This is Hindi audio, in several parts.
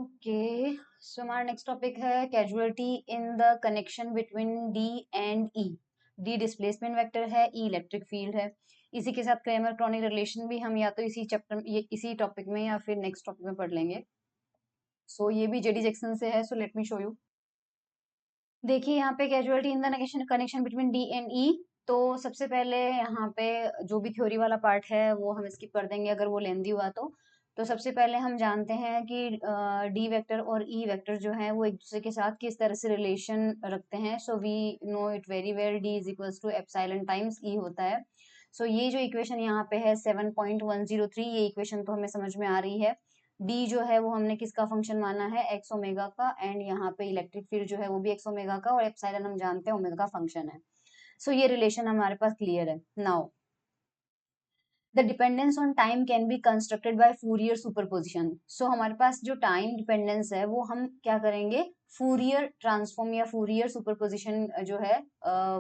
ओके, सो हमारा नेक्स्ट टॉपिक है casualty in the connection between D and E. D displacement vector है, ई इलेक्ट्रिक फील्ड है। इसी के साथ क्रेमर क्रोनिक रिलेशन भी हम या तो इसी चैप्टर ये इसी टॉपिक में या फिर नेक्स्ट टॉपिक में पढ़ लेंगे। सो ये भी जेडी जैक्सन से है, so let me show you. देखिए यहाँ पे causality in the connection between D and E. तो सबसे पहले यहाँ पे जो भी थ्योरी वाला पार्ट है वो हम स्किप कर देंगे अगर वो लेंदी हुआ तो सबसे पहले हम जानते हैं कि डी वेक्टर और ई वेक्टर जो है वो एक दूसरे के साथ किस तरह से रिलेशन रखते हैं। So we know it very well, D is equals to epsilon times E होता है। सो ये जो इक्वेशन यहाँ पे है 7.103, ये इक्वेशन तो हमें समझ में आ रही है। डी जो है वो हमने किसका फंक्शन माना है, एक्स ओमेगा का, एंड यहाँ पे इलेक्ट्रिक फील्ड जो है वो भी एक्स ओमेगा का, और एप्सिलॉन हम जानते हैं ओमेगा का फंक्शन है। सो ये रिलेशन हमारे पास क्लियर है। Now the dependence on time can be constructed by Fourier superposition. So हमारे पास जो टाइम डिपेंडेंस है वो हम क्या करेंगे, फूरियर ट्रांसफॉर्म या फूरियर सुपरपोजिशन जो है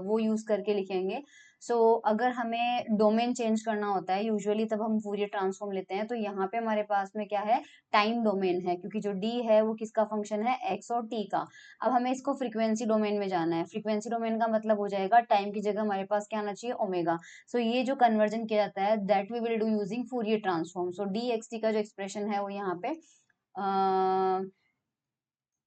वो यूज करके लिखेंगे। सो अगर हमें डोमेन चेंज करना होता है यूजुअली तब हम फूरियर ट्रांसफॉर्म लेते हैं। तो यहाँ पे हमारे पास में क्या है, टाइम डोमेन है, क्योंकि जो डी है वो किसका फंक्शन है, एक्स और टी का। अब हमें इसको फ्रीक्वेंसी डोमेन में जाना है। फ्रीक्वेंसी डोमेन का मतलब हो जाएगा टाइम की जगह हमारे पास क्या आना चाहिए, ओमेगा। सो ये जो कन्वर्जन किया जाता है that we will do using Fourier transform. So D x T का जो एक्सप्रेशन है वो यहाँ पे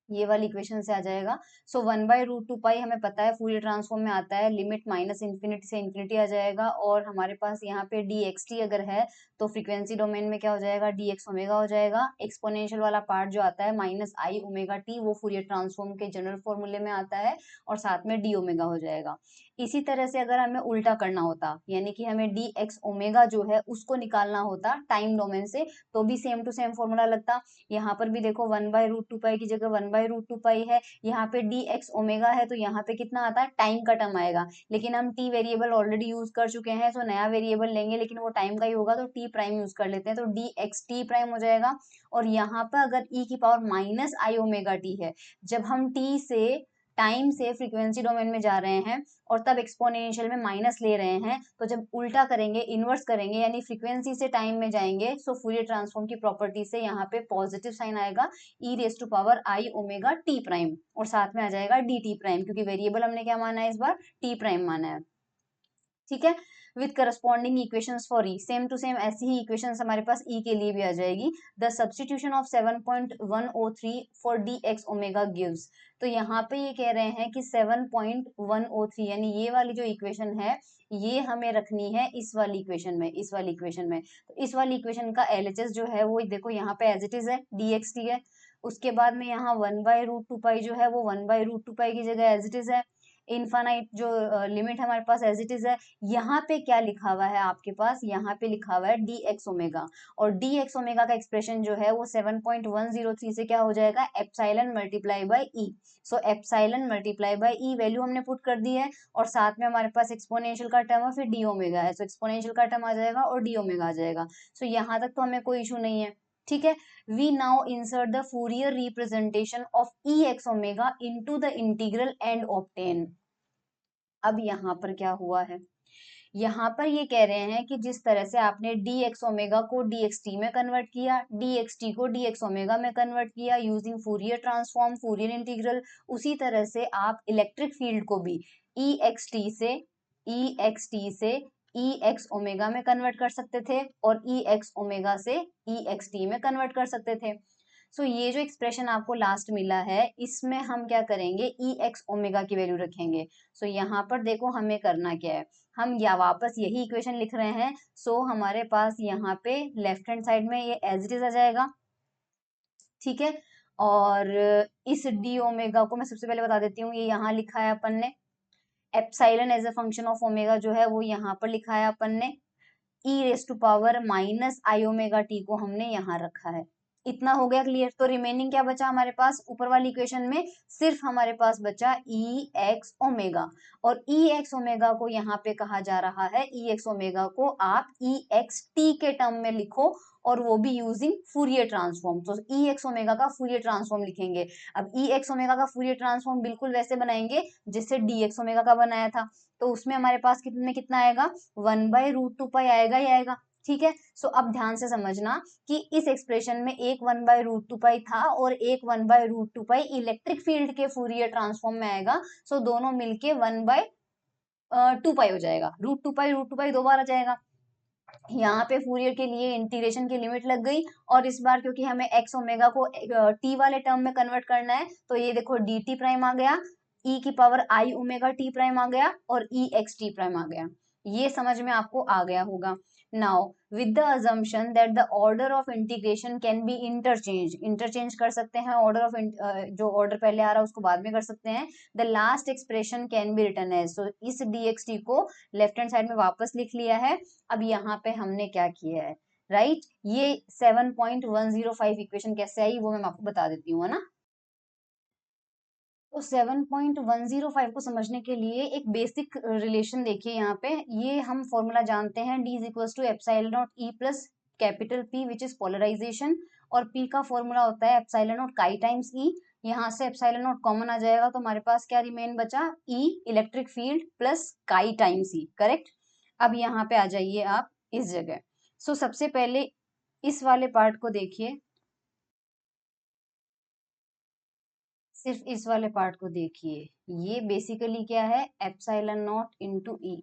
ये वाली इक्वेशन से आ जाएगा। सो 1/√2 पाई हमें पता है फूरियर ट्रांसफॉर्म में आता है, लिमिट माइनस इन्फिनिटी से इन्फिनिटी आ जाएगा। और हमारे पास यहाँ पे डी एक्स टी अगर है तो फ्रीक्वेंसी डोमेन में क्या हो जाएगा, डी एक्स ओमेगा हो जाएगा। एक्सपोनेंशियल वाला पार्ट जो आता है माइनस आई ओमेगा टी, वो फूरियर ट्रांसफॉर्म के जनरल फॉर्मूले में आता है, और साथ में डी ओमेगा हो जाएगा। इसी तरह से अगर हमें उल्टा करना होता, यानी कि हमें डी एक्स ओमेगा जो है उसको निकालना होता टाइम डोमेन से, तो भी सेम टू सेम फॉर्मूला लगता। यहाँ पर भी देखो 1/√2 पाई की जगह 1/√2 पाई है, यहाँ पे डी एक्स ओमेगा है तो यहाँ पे कितना आता है, टाइम का टर्म आएगा। लेकिन हम टी वेरिएबल ऑलरेडी यूज कर चुके हैं, तो नया वेरिएबल लेंगे लेकिन वो टाइम का ही होगा, तो टी प्राइम यूज कर लेते हैं, तो डी एक्स टी प्राइम हो जाएगा। और यहाँ पर अगर ई की power minus i omega T है, जब हम टी से टाइम से फ्रीक्वेंसी डोमेन में जा रहे हैं और तब एक्सपोनेंशियल में माइनस ले रहे हैं, तो जब उल्टा करेंगे, इन्वर्स करेंगे, यानी फ्रीक्वेंसी से टाइम में जाएंगे, सो फूरियर ट्रांसफॉर्म की प्रॉपर्टी से यहाँ पे पॉजिटिव साइन आएगा, e raise to power i omega t prime, और साथ में आ जाएगा डी टी प्राइम, क्योंकि वेरिएबल हमने क्या माना है इस बार, टी प्राइम माना है। ठीक है, with corresponding equations for E, same to same ऐसी ही इक्वेशंस हमारे पास ई के लिए भी आ जाएगी। The substitution of 7.103 for D x omega gives. तो यहाँ पे ये कह रहे हैं कि 7.103 यानी ये वाली जो इक्वेशन है ये हमें रखनी है इस वाली इक्वेशन में, इस वाली इक्वेशन में। तो इस वाली इक्वेशन का एलएचएस जो है वो देखो यहाँ पे एज इट इज है, डी एक्स टी है। उसके बाद में यहाँ 1/√2 पाई जो है वो 1/√2 पाई की जगह एज इट इज है। इनफाइनाइट जो लिमिट हमारे पास एज इट इज है। यहाँ पे क्या लिखा हुआ है आपके पास, यहाँ पे लिखा हुआ है डी एक्स ओमेगा, और डी एक्स ओमेगा का एक्सप्रेशन जो है वो 7.103 से क्या हो जाएगा, epsilon multiply by E. So epsilon multiply by E value हमने पुट कर दी है, और साथ में हमारे पास एक्सपोनेंशियल का टर्म है, फिर डी ओमेगा है, सो एक्सपोनेंशियल का टर्म आ जाएगा और डी ओमेगा आ जाएगा। सो यहाँ तक तो हमें कोई इशू नहीं है। ठीक है, we now insert the Fourier representation of ex omega into the integral and obtain। अब यहाँ पर क्या हुआ है, यहाँ पर ये कह रहे हैं कि जिस तरह से आपने डी एक्स ओमेगा को डी एक्स टी में कन्वर्ट किया, डी एक्स टी को डी एक्स ओमेगा में कन्वर्ट किया using Fourier transform, Fourier integral, उसी तरह से आप इलेक्ट्रिक फील्ड को भी ई एक्स टी से ई एक्स ओमेगा में कन्वर्ट कर सकते थे, और ई एक्स ओमेगा से ई एक्स टी में कन्वर्ट कर सकते थे। सो ये जो एक्सप्रेशन आपको लास्ट मिला है इसमें हम क्या करेंगे, ई एक्स ओमेगा की वैल्यू रखेंगे। सो यहाँ पर देखो हमें करना क्या है, हम या वापस यही इक्वेशन लिख रहे हैं। सो हमारे पास यहाँ पे लेफ्ट हैंड साइड में ये एज इट इज आ जाएगा। ठीक है, और इस डी ओमेगा को मैं सबसे पहले बता देती हूँ, ये यहाँ लिखा है अपन ने, epsilon as a function of omega जो है वो यहाँ पर लिखा है अपन ने, e raise to power minus i omega t को हमने यहाँ रखा है। इतना हो गया क्लियर। तो रिमेनिंग क्या बचा हमारे पास ऊपर वाली इक्वेशन में, सिर्फ हमारे पास बचा ई एक्स ओमेगा, और ई एक्स ओमेगा को यहाँ पे कहा जा रहा है, ई एक्स ओमेगा को आप ई एक्स टी के टर्म में लिखो, और वो भी यूजिंग फूरियर ट्रांसफॉर्म। तो ई एक्स ओमेगा का फूरियर ट्रांसफॉर्म लिखेंगे। अब ई एक्स ओमेगा का फूरियर ट्रांसफॉर्म बिल्कुल वैसे बनाएंगे जिससे डी एक्स ओमेगा का बनाया था, तो उसमें हमारे पास कितने कितना आएगा, 1/√2 पाई आएगा ही आएगा। ठीक है। सो अब ध्यान से समझना कि इस एक्सप्रेशन में एक 1/√2 पाई था और एक 1/√2 पाई इलेक्ट्रिक फील्ड के फूरियर ट्रांसफॉर्म में आएगा। सो दोनों मिलके 1/2 पाई हो जाएगा। √2 पाई दो बार आ जाएगा। यहाँ पे फूरियर के लिए इंटीग्रेशन की लिमिट लग गई, और इस बार क्योंकि हमें एक्स ओमेगा को टी वाले टर्म में कन्वर्ट करना है, तो ये देखो डी टी प्राइम आ गया, ई की power i omega t prime आ गया, और ई एक्स टी प्राइम आ गया। ये समझ में आपको आ गया होगा। Now with the assumption that the order of integration can be interchange कर सकते हैं, ऑर्डर ऑफ जो ऑर्डर पहले आ रहा है उसको बाद में कर सकते हैं। The last expression can be written as, so इस डी एक्स टी को लेफ्ट हैंड साइड में वापस लिख लिया है। अब यहाँ पे हमने क्या किया है, राइट ये 7.105 इक्वेशन कैसे आई वो मैं आपको बता देती हूँ, है ना। तो 7.105 को समझने के लिए एक बेसिक रिलेशन देखिए यहाँ पे। ये हम फॉर्मूला जानते हैं, D is equal to epsilon not E plus capital P which is polarisation, और P का फॉर्मूला होता है epsilon not chi times E। यहाँ से एप्सिलॉन नॉट कॉमन आ जाएगा, तो हमारे पास क्या रिमेन बचा, E electric field plus chi times E, correct. अब यहाँ पे आ जाइए आप इस जगह। सो सबसे पहले इस वाले पार्ट को देखिए, सिर्फ इस वाले पार्ट को देखिए। ये बेसिकली क्या है, एप्सिलॉन नॉट इनटू ई,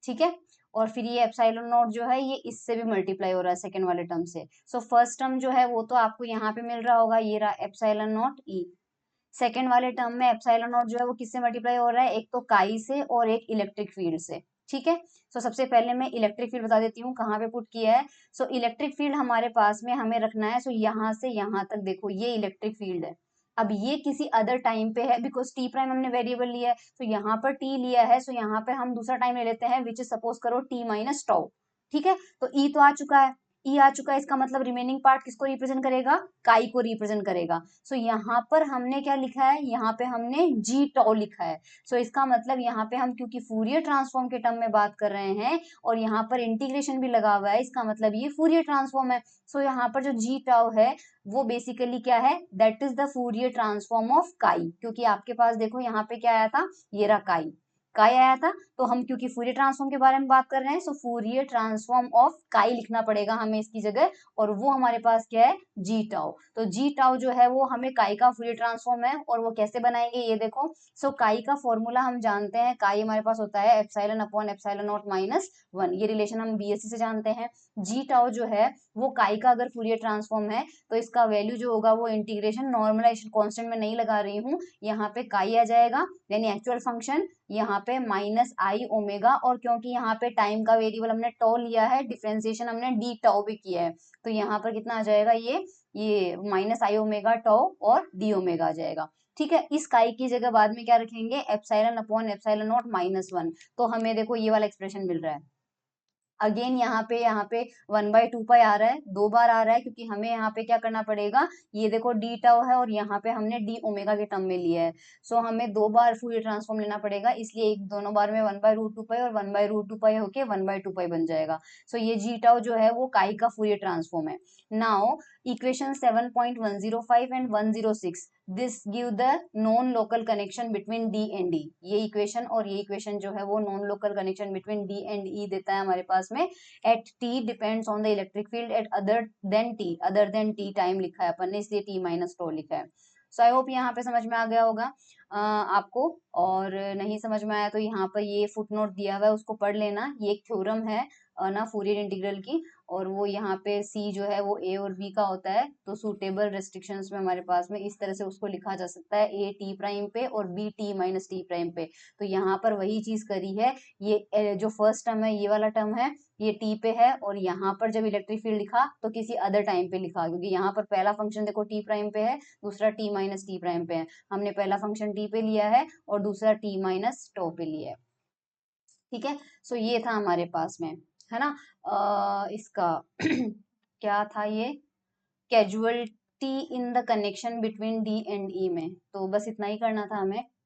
ठीक है। और फिर ये एप्सिलॉन नॉट जो है ये इससे भी मल्टीप्लाई हो रहा है सेकंड वाले टर्म से। सो फर्स्ट टर्म जो है वो तो आपको यहाँ पे मिल रहा होगा, ये रहा एप्सिलॉन नॉट ई। सेकंड वाले टर्म में एप्सिलॉन नॉट जो है वो किससे मल्टीप्लाई हो रहा है, एक तो काई से और एक इलेक्ट्रिक फील्ड से, ठीक है। सो सबसे पहले मैं इलेक्ट्रिक फील्ड बता देती हूँ कहाँ पे पुट किया है। सो इलेक्ट्रिक फील्ड हमारे पास में हमें रखना है, सो यहाँ से यहाँ तक देखो ये इलेक्ट्रिक फील्ड है। अब ये किसी अदर टाइम पे है, बिकॉज टी प्राइम हमने वेरिएबल लिया है, तो यहाँ पर टी लिया है, सो यहाँ पे हम दूसरा टाइम ले लेते हैं विच इज सपोज करो टी माइनस टाउ, ठीक है। तो ई तो आ चुका है, ई आ चुका है, इसका मतलब रिमेनिंग पार्ट किसको रिप्रेजेंट करेगा, काई को रिप्रेजेंट करेगा। सो यहाँ पर हमने क्या लिखा है, यहाँ पे हमने जी टाउ लिखा है। सो इसका मतलब यहाँ पे हम क्योंकि फूरियर ट्रांसफॉर्म के टर्म में बात कर रहे हैं और यहाँ पर इंटीग्रेशन भी लगा हुआ है, इसका मतलब ये फूरियर ट्रांसफॉर्म है। सो यहाँ पर जो जी टाउ है वो बेसिकली क्या है, that is the Fourier transform of काई, क्योंकि आपके पास देखो यहाँ पे क्या आया था, ये रहा काई, काई आया था। तो हम क्योंकि फूरियर ट्रांसफॉर्म के बारे में बात कर रहे हैं, सो फूरियर ट्रांसफॉर्म ऑफ काई लिखना पड़ेगा हमें इसकी जगह, और वो हमारे पास क्या है, जी टाउ। तो जी टाउ जो है वो हमें काई का फूरियर ट्रांसफॉर्म है, और वो कैसे बनाएंगे ये देखो। सो काई का फॉर्मूला हम जानते हैं, काई हमारे पास होता है epsilon upon epsilon not minus 1, ये रिलेशन हम बीएससी से जानते हैं। जी टाउ जो है वो काई का अगर फूरियर ट्रांसफॉर्म है, तो इसका वैल्यू जो होगा वो इंटीग्रेशन नॉर्मलाइजेशन कांस्टेंट में नहीं लगा रही हूँ, यहाँ पे काई आ जाएगा यानी एक्चुअल फंक्शन, यहाँ पे माइनस आई ओमेगा, और क्योंकि यहाँ पे टाइम का वेरिएबल हमने टॉ लिया है, डिफरेंशिएशन हमने डी टाउ भी किया है, तो यहाँ पर कितना आ जाएगा, ये माइनस आई ओमेगा टॉ और डी ओमेगा आ जाएगा, ठीक है। इस काई की जगह बाद में क्या रखेंगे, epsilon upon epsilon not minus 1, तो हमें देखो ये वाला एक्सप्रेशन मिल रहा है। अगेन यहाँ पे 1/2 पाई आ रहा है, दो बार आ रहा है, क्योंकि हमें यहाँ पे क्या करना पड़ेगा, ये देखो डी टाउ है और यहाँ पे हमने डी ओमेगा के टर्म में लिया है। सो हमें दो बार फूरियर ट्रांसफॉर्म लेना पड़ेगा, इसलिए एक दोनों बार में 1/√2 पाई और 1/√2 पाई होके 1/2 पाई बन जाएगा। सो ये जी टाउ जो है वो काई का फूरियर ट्रांसफॉर्म है। Now equation 7.105 and 106, this give the non local connection between D and E, ये इक्वेशन और ये इक्वेशन जो है वो non local connection between D and E देता है हमारे पास में। At t depends on the electric field at other than t time लिखा है अपन ने, इसलिए टी माइनस टो लिखा है। सो आई होप यहाँ पे समझ में आ गया होगा आपको, और नहीं समझ में आया तो यहाँ पर ये फुट नोट दिया हुआ है, उसको पढ़ लेना, ये एक थ्योरम है ना फूरियर इंटीग्रल की, और वो यहाँ पे सी जो है वो ए और बी का होता है, तो सूटेबल रेस्ट्रिक्शंस में हमारे पास में इस तरह से उसको लिखा जा सकता है, ए टी प्राइम पे और B T minus T prime पे। तो यहाँ पर वही चीज करी है, ये जो फर्स्ट टर्म है ये वाला टर्म है, ये टी पे है, और यहाँ पर जब इलेक्ट्रिक फील्ड लिखा तो किसी अदर टाइम पे लिखा, क्योंकि यहाँ पर पहला फंक्शन देखो टी प्राइम पे है, दूसरा टी माइनस टी प्राइम पे है, हमने पहला फंक्शन टी पे लिया है और दूसरा टी माइनस टो पे लिया है, ठीक है। सो ये था हमारे पास में, है ना, इसका क्या था ये, causality in the connection between D and E में, तो बस इतना ही करना था हमें।